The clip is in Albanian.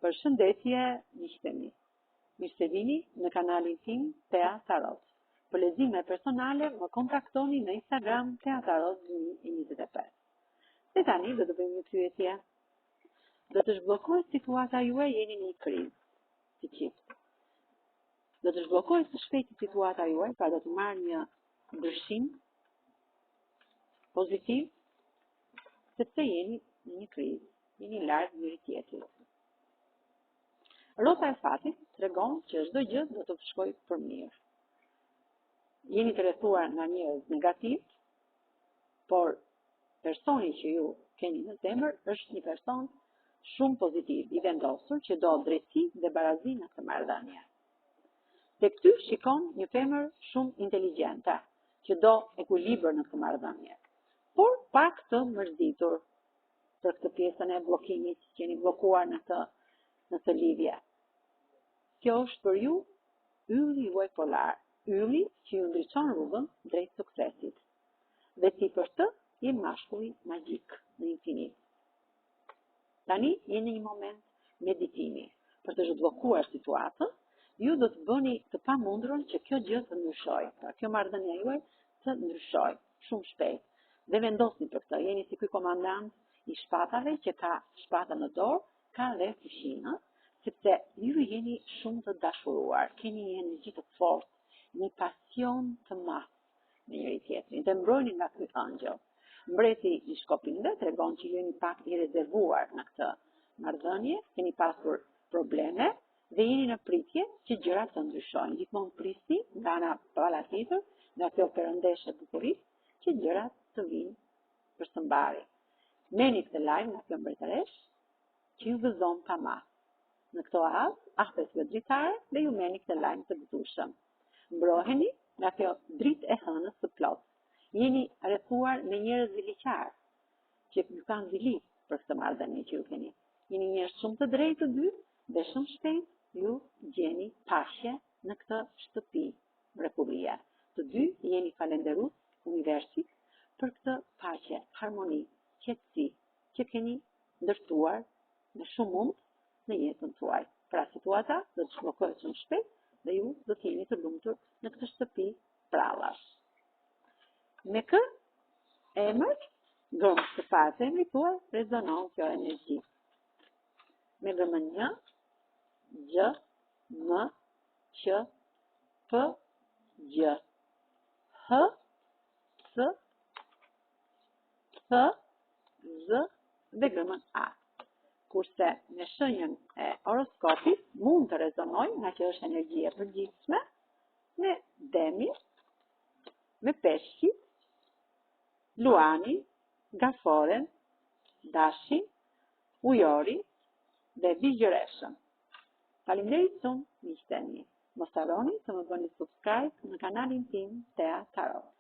Përshëndetje, miqtemi. Mirë se vini në kanalin tim Tea Tarot. Për lexime personale më kontaktoni në Instagram Tea Tarot 2025. Dhe tani do të bëjmë një pyetje. Do të zhbllokohet situata juaj, jeni në një krizë si çift. Do të zhbllokohet së shpejti situata juaj, pra do të marrë një ndryshim pozitiv, sepse jeni në një krizë, jeni larg njëri tjetrit. Rrota e fatit tregon që çdo gjë do të shkojë për mirë. Jeni të rrethuar nga njerëz negativ, por personi që ju keni në zemër është një person shumë pozitiv, i vendosur, që do drejtësi dhe barazi në këtë marrëdhënie. Tek ty shikon një femër shumë inteligjente, që do ekuilibër në këtë marrëdhënie, por pak të mërzitur për këtë pjesën e bllokimit që jeni bllokuar në këtë lidhje. Kjo është për ju ylli juaj polar, ylli që ju ndriçon rrugën drejt suksesit. Dhe si për të, je mashkulli magjik në infinit. Tani jeni në një moment meditimi. Për të zhbllokuar situatën, ju do të bëni të pamundurën që kjo gjë të ndryshojë. Pra kjo marrëdhënia juaj të ndryshojë shumë shpejt. Dhe vendosni për këtë, jeni si ky komandant i shpatave që ka shpata në dorë, ka dhe fushinë, sepse ju jeni shumë të dashuruar, keni një energji të fortë, një pasion të madh me njëri tjetrin, dhe mbrojeni nga ky ëngjëll. Mbreti i shkopinëve tregon që jeni pak i rezervuar në këtë marrëdhënie, keni pasur probleme dhe jeni në pritje që gjërat të ndryshojnë. Gjithmonë prisni nga ana tjetër, nga kjo perëndeshë bukurisë, që gjërat të vinë përshëmbari. Merrni këtë lajm nga kjo mbretëresh që ju gëzon pa mas. Në këto hapet kjo dritare dhe ju merrni këtë lajm të gëzueshëm. Mbroheni nga kjo dritë e hënës së plotë. Jeni rrethuar me njerëz ziliqar që ju kanë zilit për këtë marrëdhënie që ju keni. Jeni njerëz shumë të drejtë të dy dhe shumë shpejt ju gjeni paqe në këtë shtëpi mrekullie. Të dy jeni falënderues universit për këtë paqe, harmoni, qetësi që keni ndërtuar me shumë mund në jetën tuaj. Pra situata do të zhbllokohet shumë shpejt dhe ju do të jeni të lumtur në këtë shtëpi prallash. Me kë emër, gëmës të parë të emri tuaj, rezonon kjo energji. Me gëmën një, gjë, më, që, p, gjë, h, s, th, z dhe gëmën a. Kurse me shenjën e horoskopit mund të rezonoj nga që është energji e përgjithshme me demi, me peshqit, luani, gaforen, dashin, ujori dhe bigjëreshën. Faleminderit shumë, miqteni. Mos harroni të më bëni subscribe në kanalin tim Tea Tarot.